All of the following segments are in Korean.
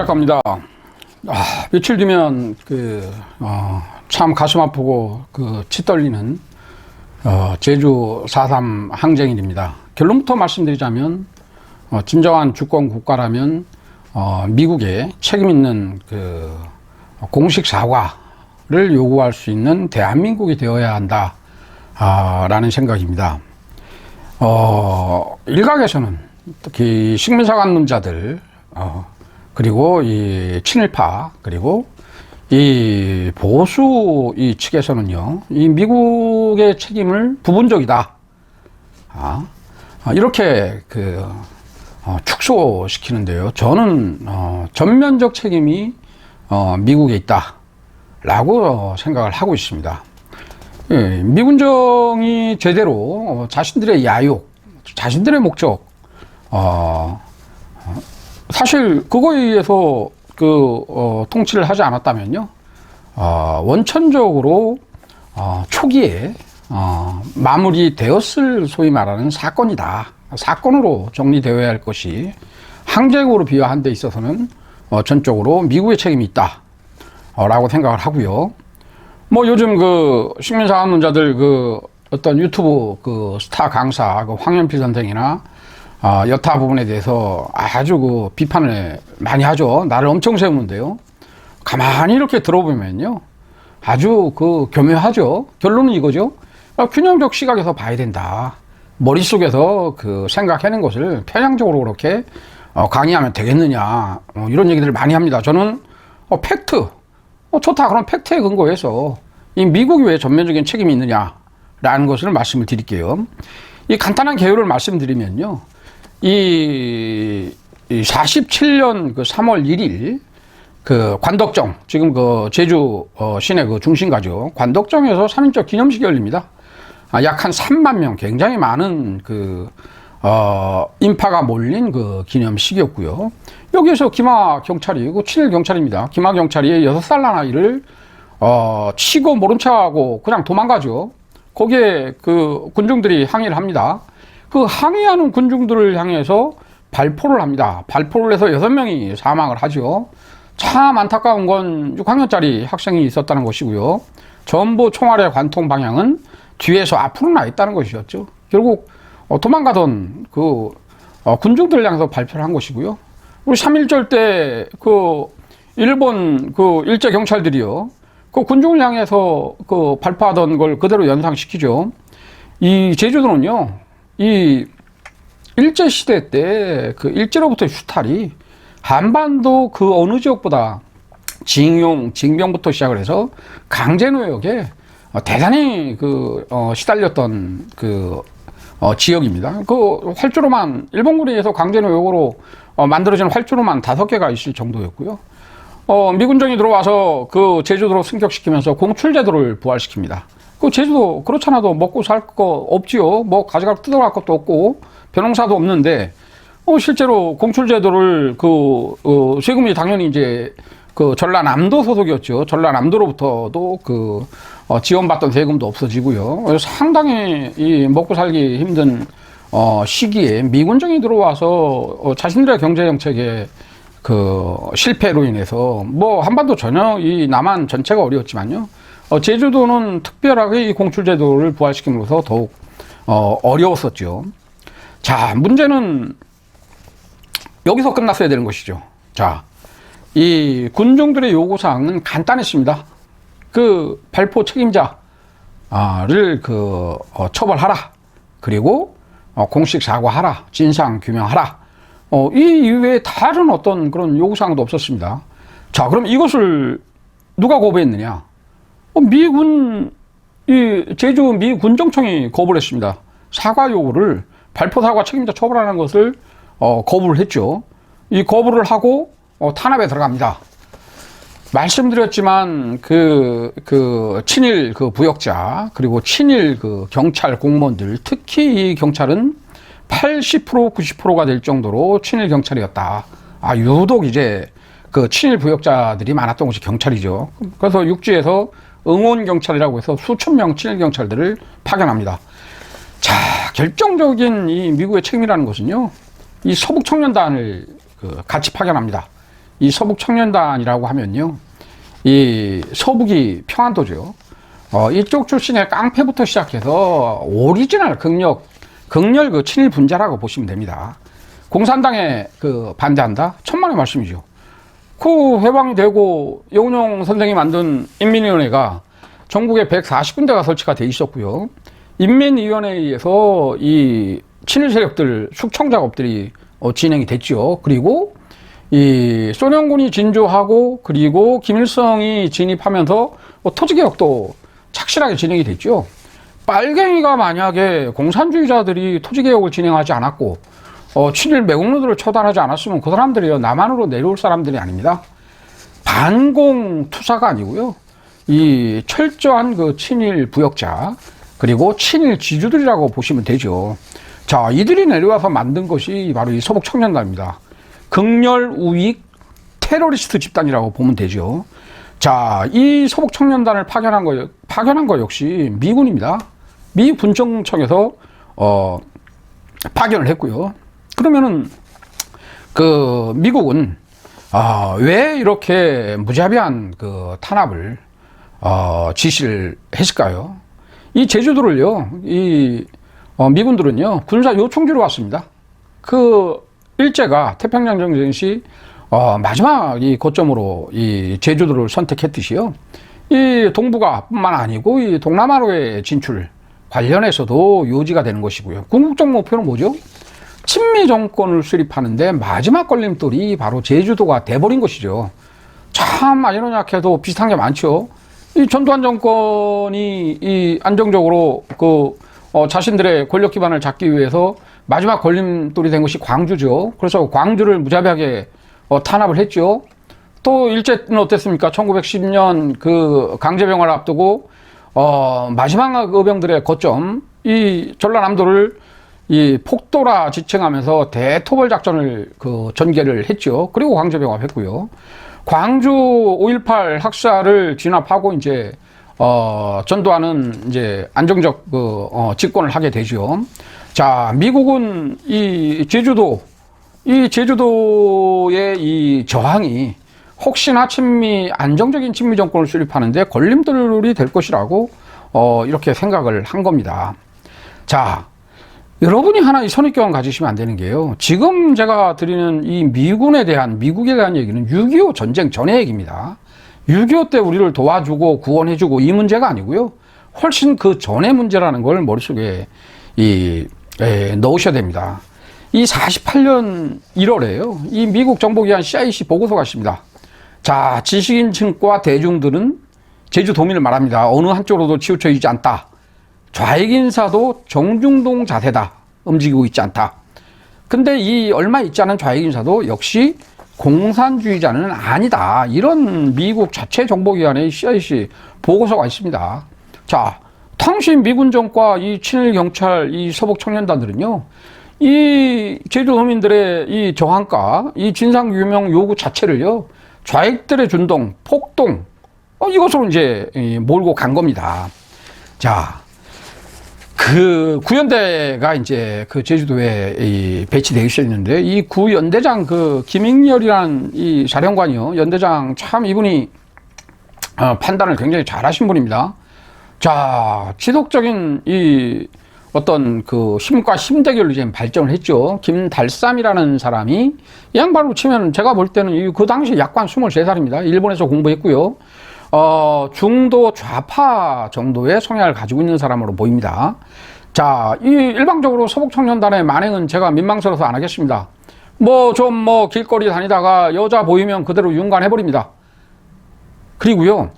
작가입니다. 며칠 뒤면 참 가슴 아프고 치 떨리는 제주 4.3 항쟁일입니다. 결론부터 말씀드리자면 진정한 주권 국가라면 미국에 책임 있는 공식 사과를 요구할 수 있는 대한민국이 되어야 한다 라는 생각입니다. 일각에서는 특히 식민사관론자들 그리고 이 친일파 그리고 이 보수 이 측에서는요, 이 미국의 책임을 부분적이다 이렇게 축소시키는데요. 저는 전면적 책임이 미국에 있다 라고 생각을 하고 있습니다. 예, 미군정이 제대로 자신들의 야욕, 자신들의 목적, 사실 그거에 의해서 통치를 하지 않았다면요, 원천적으로 초기에 마무리되었을 소위 말하는 사건이다. 사건으로 정리되어야 할 것이 항쟁으로 비화한 데 있어서는 전적으로 미국의 책임이 있다 라고 생각을 하고요. 요즘 식민사관론자들 어떤 유튜브 스타 강사 황현필 선생이나 여타 부분에 대해서 아주 비판을 많이 하죠. 나를 엄청 세우는데요. 가만히 이렇게 들어보면요, 아주 교묘하죠. 결론은 이거죠. 균형적 시각에서 봐야 된다. 머릿속에서 생각해낸 것을 편향적으로 그렇게 강의하면 되겠느냐, 이런 얘기들을 많이 합니다. 저는 팩트, 좋다. 그럼 팩트에 근거해서 이 미국이 왜 전면적인 책임이 있느냐라는 것을 말씀을 드릴게요. 이 간단한 개요를 말씀드리면요, 이 47년 3월 1일 관덕정, 지금 제주 시내 중심가죠. 관덕정에서 3.1절 기념식이 열립니다. 약 한 3만 명, 굉장히 많은 인파가 몰린 기념식이었고요. 여기에서 기마 경찰이, 친일 경찰입니다. 기마 경찰이 6살 난 아이를 치고 모른 척하고 그냥 도망가죠. 거기에 군중들이 항의를 합니다. 항의하는 군중들을 향해서 발포를 합니다. 발포를 해서 6명이 사망을 하죠. 참 안타까운 건 6학년짜리 학생이 있었다는 것이고요. 전부 총알의 관통 방향은 뒤에서 앞으로 나 있다는 것이었죠. 결국 도망가던 군중들을 향해서 발표를 한 것이고요. 우리 3.1절 때 일본 일제 경찰들이요, 군중을 향해서 발포하던 걸 그대로 연상시키죠. 이 제주도는요, 이 일제시대 때 일제로부터 수탈이 한반도 어느 지역보다 징용, 징병부터 시작을 해서 강제노역에 대단히 시달렸던 지역입니다. 활주로만, 일본군에 의해서 강제노역으로 만들어진 활주로만 5개가 있을 정도였고요. 미군정이 들어와서 제주도로 승격시키면서 공출제도를 부활시킵니다. 제주도 그렇잖아도 먹고 살 거 없지요. 가져갈 뜯어갈 것도 없고 벼농사도 없는데 실제로 공출제도를 세금이 당연히 이제 전라남도 소속이었죠. 전라남도로부터도 지원받던 세금도 없어지고요. 상당히 이 먹고 살기 힘든 시기에 미군정이 들어와서 자신들의 경제 정책의 실패로 인해서 한반도 전혀 이 남한 전체가 어려웠지만요, 제주도는 특별하게 이 공출제도를 부활시킴으로써 더욱 어려웠었죠. 자, 문제는 여기서 끝났어야 되는 것이죠. 자, 이 군중들의 요구사항은 간단했습니다. 발포 책임자를 처벌하라. 그리고 공식 사과하라. 진상 규명하라. 이 이외에 다른 어떤 그런 요구사항도 없었습니다. 자, 그럼 이것을 누가 거부했느냐? 제주 미 군정청이 거부를 했습니다. 사과 요구를, 발포 사과 책임자 처벌하는 것을 거부를 했죠. 이 거부를 하고 탄압에 들어갑니다. 말씀드렸지만 친일 부역자 그리고 친일 경찰 공무원들, 특히 이 경찰은 80% 90%가 될 정도로 친일 경찰이었다. 유독 이제 친일 부역자들이 많았던 곳이 경찰이죠. 그래서 육지에서 응원 경찰이라고 해서 수천 명 친일 경찰들을 파견합니다. 자, 결정적인 이 미국의 책임이라는 것은요, 이 서북 청년단을 같이 파견합니다. 이 서북청년단이라고 하면요, 이 서북이 평안도죠. 이쪽 출신의 깡패부터 시작해서 오리지널 극렬 그 친일 분자라고 보시면 됩니다. 공산당에 그 반대한다? 천만의 말씀이죠. 그 해방이 되고 영운용 선생이 만든 인민위원회가 전국에 140군데가 설치가 돼 있었고요. 인민위원회에 의해서 이 친일 세력들 숙청 작업들이 진행이 됐죠. 그리고 이 소련군이 진주하고 그리고 김일성이 진입하면서 토지개혁도 착실하게 진행이 됐죠. 빨갱이가 만약에 공산주의자들이 토지개혁을 진행하지 않았고 친일 매국노들을 처단하지 않았으면 그 사람들이 남한으로 내려올 사람들이 아닙니다. 반공투사가 아니고요. 이 철저한 그 친일 부역자 그리고 친일 지주들이라고 보시면 되죠. 자, 이들이 내려와서 만든 것이 바로 이 서북청년단입니다. 극렬 우익 테러리스트 집단이라고 보면 되죠. 자, 이 서북청년단을 파견한 거 역시 미군입니다. 미 군정청에서 파견을 했고요. 그러면은 그 미국은 왜 이렇게 무자비한 그 탄압을 지시를 했을까요? 이 제주도를요, 미군들은요 군사 요청지로 왔습니다. 그 일제가 태평양 전쟁 시 마지막 이 거점으로 이 제주도를 선택했듯이요. 이 동북아뿐만 아니고 이 동남아로의 진출 관련해서도 요지가 되는 것이고요. 궁극적 목표는 뭐죠? 친미 정권을 수립하는데 마지막 걸림돌이 바로 제주도가 돼버린 것이죠. 참 아이러니하게도 비슷한 게 많죠. 이 전두환 정권이 이 안정적으로 그 자신들의 권력 기반을 잡기 위해서 마지막 걸림돌이 된 것이 광주죠. 그래서 광주를 무자비하게 탄압을 했죠. 또 일제는 어땠습니까? 1910년 그 강제병을 앞두고 마지막 의병들의 거점 이 전라남도를 이 폭도라 지칭하면서 대토벌 작전을 그 전개를 했죠. 그리고 광주병합했고요. 광주 5.18 학살을 진압하고 이제 전두환은 이제 안정적 그 집권을 하게 되죠. 자, 미국은 이 제주도의 이 저항이 혹시나 안정적인 친미 정권을 수립하는데 걸림돌이 될 것이라고 이렇게 생각을 한 겁니다. 자, 여러분이 하나 이 선입견을 가지시면 안 되는 게요. 지금 제가 드리는 이 미국에 대한 얘기는 6.25 전쟁 전의 얘기입니다. 6.25 때 우리를 도와주고 구원해주고 이 문제가 아니고요. 훨씬 그 전의 문제라는 걸 머릿속에 넣으셔야 됩니다. 이 48년 1월에요. 이 미국 정보기관 CIC 보고서가 있습니다. 자, 지식인층과 대중들은 제주도민을 말합니다. 어느 한쪽으로도 치우쳐 있지 않다. 좌익인사도 정중동 자세다. 움직이고 있지 않다. 근데 이 얼마 있지 않은 좌익인사도 역시 공산주의자는 아니다. 이런 미국 자체 정보기관의 CIC 보고서가 있습니다. 자, 당시 미군정과 이 친일 경찰, 이 서북 청년단들은요, 이 제주도민들의 이 저항과 이 진상규명 요구 자체를요, 좌익들의 준동, 폭동, 이것으로 이제 몰고 간 겁니다. 자, 그 구연대가 이제 그 제주도에 배치되어 있었는데 이 구연대장 그 김익렬이라는 이 사령관이요, 연대장 참 이분이 판단을 굉장히 잘하신 분입니다. 자, 지속적인 이 어떤 그 힘과 힘 대결로 지금 발전을 했죠. 김달삼이라는 사람이 이 양반으로 치면 제가 볼 때는 그 당시 약관 23살입니다. 일본에서 공부했고요. 중도 좌파 정도의 성향을 가지고 있는 사람으로 보입니다. 자, 이 일방적으로 서북청년단의 만행은 제가 민망스러워서 안 하겠습니다. 길거리 다니다가 여자 보이면 그대로 윤관해버립니다. 그리고요,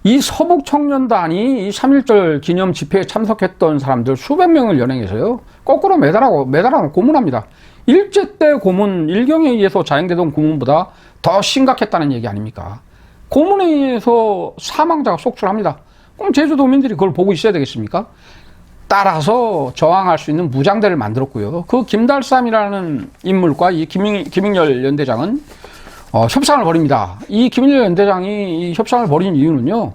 이 서북청년단이 이 3.1절 기념 집회에 참석했던 사람들 수백 명을 연행해서요, 거꾸로 매달아놓고 고문합니다. 일제 때 고문, 일경에 의해서 자행되던 고문보다 더 심각했다는 얘기 아닙니까? 고문에 의해서 사망자가 속출합니다. 그럼 제주도민들이 그걸 보고 있어야 되겠습니까? 따라서 저항할 수 있는 무장대를 만들었고요. 그 김달삼이라는 인물과 이 김익렬 연대장은 협상을 벌입니다. 이 김익렬 연대장이 이 협상을 벌인 이유는요,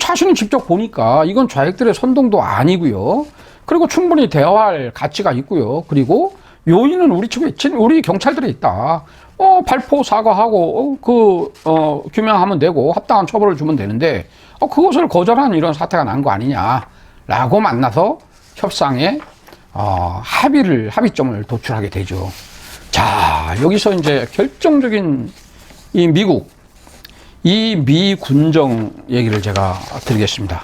자신이 직접 보니까 이건 좌익들의 선동도 아니고요. 그리고 충분히 대화할 가치가 있고요. 그리고 요인은 우리 측에, 우리 경찰들에 있다. 발포 사과하고, 규명하면 되고, 합당한 처벌을 주면 되는데, 그것을 거절한 이런 사태가 난 거 아니냐라고 만나서 협상에, 합의점을 도출하게 되죠. 자, 여기서 이제 결정적인 이 미국, 이 미군정 얘기를 제가 드리겠습니다.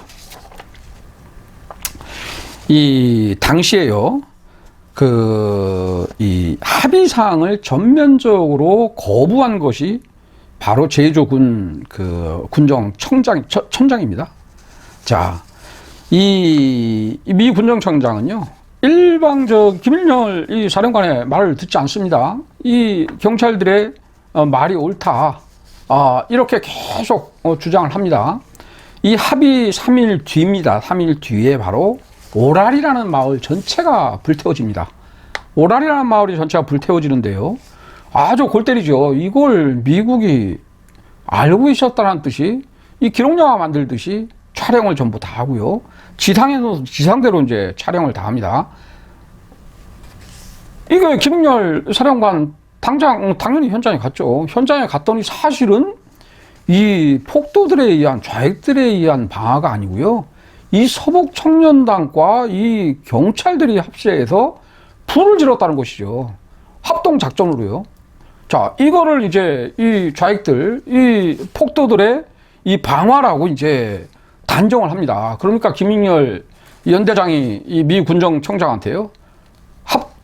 이 당시에요, 이 합의사항을 전면적으로 거부한 것이 바로 제주군 군정 천장입니다. 자, 이 미 군정청장은요, 김일열 이 사령관의 말을 듣지 않습니다. 이 경찰들의 말이 옳다. 이렇게 계속 주장을 합니다. 이 합의 3일 뒤입니다. 3일 뒤에 바로 오랄이라는 마을 전체가 불태워집니다. 오랄이라는 마을이 전체가 불태워지는데요. 아주 골 때리죠. 이걸 미국이 알고 있었다는 뜻이, 이 기록영화 만들듯이 촬영을 전부 다 하고요. 지상대로 이제 촬영을 다 합니다. 이게 김일열 사령관 당연히 현장에 갔죠. 현장에 갔더니 사실은 이 폭도들에 의한, 좌익들에 의한 방화가 아니고요. 이 서북청년단과 이 경찰들이 합세해서 불을 질렀다는 것이죠. 합동작전으로요. 자, 이거를 이제 이 좌익들, 이 폭도들의 이 방화라고 이제 단정을 합니다. 그러니까 김일열 연대장이 이 미 군정청장한테요,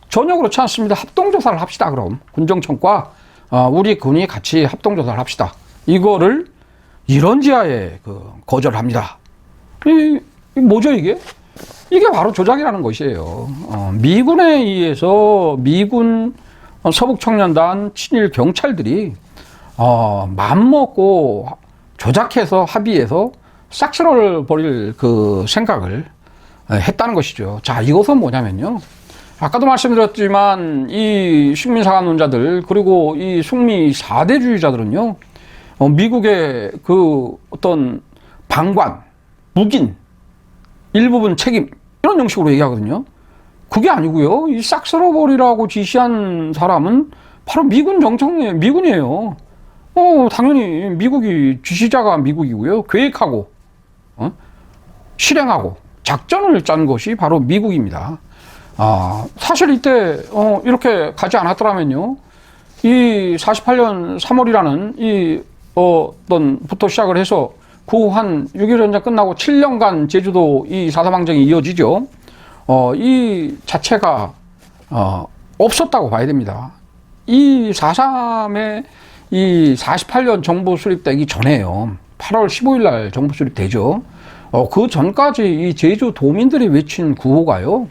전혀 그렇지 않습니다. 합동조사를 합시다. 그럼 군정청과 우리 군이 같이 합동조사를 합시다. 이거를 이런 지하에 거절을 합니다. 뭐죠 이게? 이게 바로 조작이라는 것이에요. 미군에 의해서 미군 서북청년단 친일 경찰들이 맘먹고 조작해서 합의해서 싹쓸어를 벌일 생각을 했다는 것이죠. 자, 이것은 뭐냐면요, 아까도 말씀드렸지만 이 식민사관론자들, 그리고 이 숙미 4대주의자들은요, 미국의 어떤 방관, 묵인, 일부분 책임, 이런 형식으로 얘기하거든요. 그게 아니고요, 이 싹 쓸어버리라고 지시한 사람은 바로 미군이에요. 당연히 미국이, 지시자가 미국이고요. 계획하고, 실행하고, 작전을 짠 것이 바로 미국입니다. 사실 이때, 이렇게 가지 않았더라면요, 이 48년 3월이라는 부터 시작을 해서 한 6.25 전쟁 끝나고 7년간 제주도 이 사사방정이 이어지죠. 이 자체가, 없었다고 봐야 됩니다. 이 4.3의 이 48년 정부 수립되기 전에요. 8월 15일 날 정부 수립되죠. 그 전까지 이 제주 도민들이 외친 구호가요,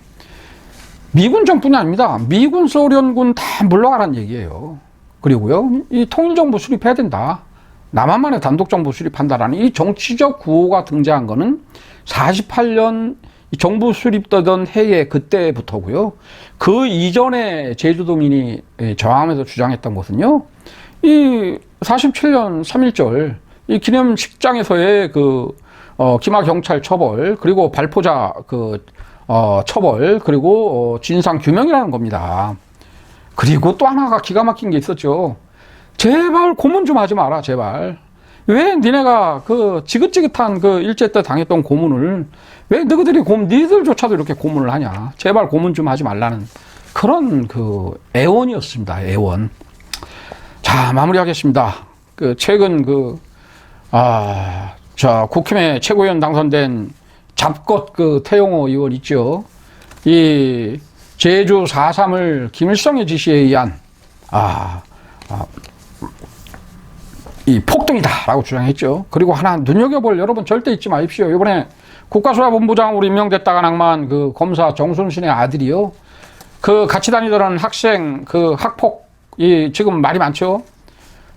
미군정뿐이 아닙니다. 미군, 소련군 다 물러가라는 얘기예요. 그리고요, 이 통일정부 수립해야 된다. 남한만의 단독정부 수립한다라는 이 정치적 구호가 등장한 거는 48년 정부 수립되던 해에 그때부터고요. 그 이전에 제주도민이 저항하면서 주장했던 것은요, 이 47년 3.1절 이 기념식장에서의 기마경찰 처벌, 그리고 발포자 처벌, 그리고 진상 규명이라는 겁니다. 그리고 또 하나가 기가 막힌 게 있었죠. 제발 고문 좀 하지 마라, 제발. 왜 니네가 지긋지긋한 일제 때 당했던 고문을 왜 니들조차도 이렇게 고문을 하냐. 제발 고문 좀 하지 말라는 그런 애원이었습니다. 애원. 자, 마무리하겠습니다. 최근 국힘의 최고위원 당선된 잡것 태영호 의원 있죠. 이 제주 4.3을 김일성의 지시에 의한 이 폭동이다라고 주장했죠. 그리고 하나 눈여겨볼, 여러분 절대 잊지 마십시오. 이번에 국가수사본부장으로 임명됐다가 낭만 검사 정순신의 아들이요, 같이 다니던 학생 학폭이 지금 말이 많죠.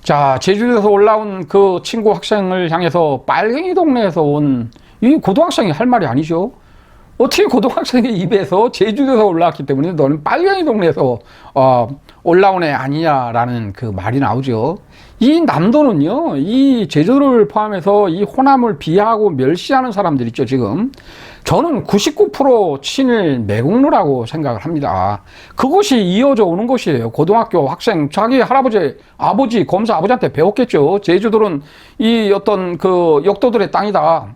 자, 제주도에서 올라온 친구 학생을 향해서 빨갱이 동네에서 온 이 고등학생이 할 말이 아니죠. 어떻게 고등학생의 입에서 제주도에서 올라왔기 때문에 너는 빨갱이 동네에서 올라온 애 아니냐라는 그 말이 나오죠. 이 남도는요, 이 제주도를 포함해서 이 호남을 비하하고 멸시하는 사람들 있죠, 지금. 저는 99% 친일 매국노라고 생각을 합니다. 그것이 이어져 오는 것이에요. 고등학교 학생, 자기 할아버지, 아버지, 검사 아버지한테 배웠겠죠. 제주도는 이 어떤 그 역도들의 땅이다.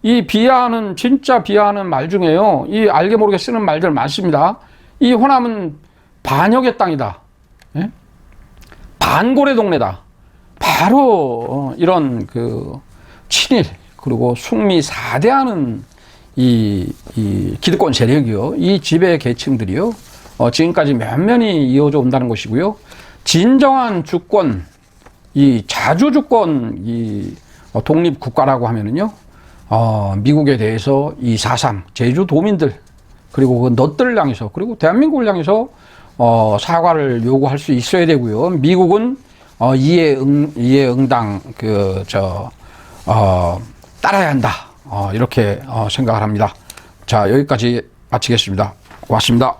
이 비하하는, 진짜 비하하는 말 중에요, 이 알게 모르게 쓰는 말들 많습니다. 이 호남은 반역의 땅이다. 예? 반고래 동네다. 바로 이런 그 친일 그리고 숙미 4대하는 이 기득권 세력이요, 이 지배 계층들이요, 지금까지 면면이 이어져 온다는 것이고요. 진정한 주권, 이 자주 주권, 이 독립 국가라고 하면은요, 미국에 대해서 이 4.3 제주도민들 그리고 그 너들을 향해서 그리고 대한민국을 향해서 사과를 요구할 수 있어야 되고요. 미국은 이에 응당 따라야 한다. 이렇게 생각을 합니다. 자, 여기까지 마치겠습니다. 고맙습니다.